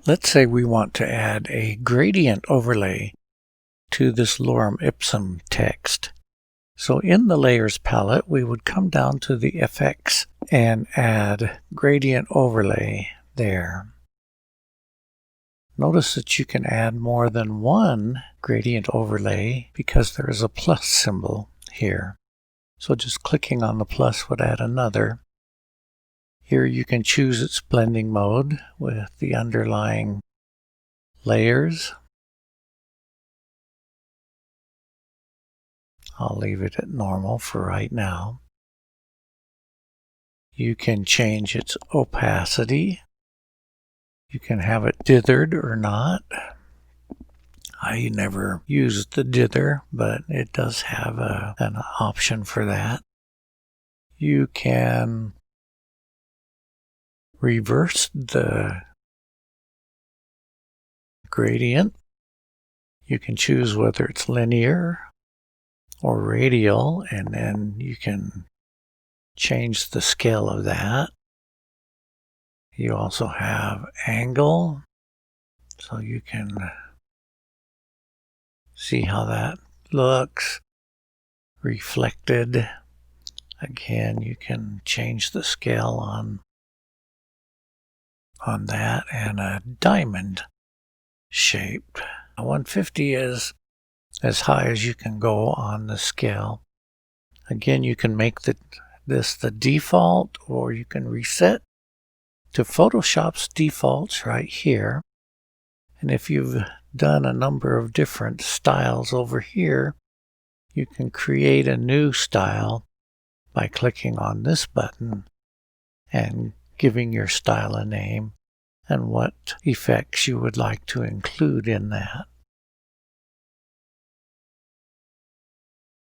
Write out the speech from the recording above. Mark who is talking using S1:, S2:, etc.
S1: Let's say we want to add a gradient overlay to this lorem ipsum text. So in the Layers palette, we would come down to the FX and add gradient overlay there. Notice that you can add more than one gradient overlay because there is a plus symbol here. So just clicking on the plus would add another. Here you can choose its blending mode with the underlying layers. I'll leave it at normal for right now. You can change its opacity. You can have it dithered or not. I never used the dither, but it does have an option for that. You can reverse the gradient. You can choose whether it's linear or radial, and then you can change the scale of that. You also have angle, so you can see how that looks reflected. Again, you can change the scale on that, and a diamond shaped. 150 is as high as you can go on the scale. Again, you can make this the default, or you can reset to Photoshop's defaults right here. And if you've done a number of different styles over here, you can create a new style by clicking on this button and giving your style a name and what effects you would like to include in that.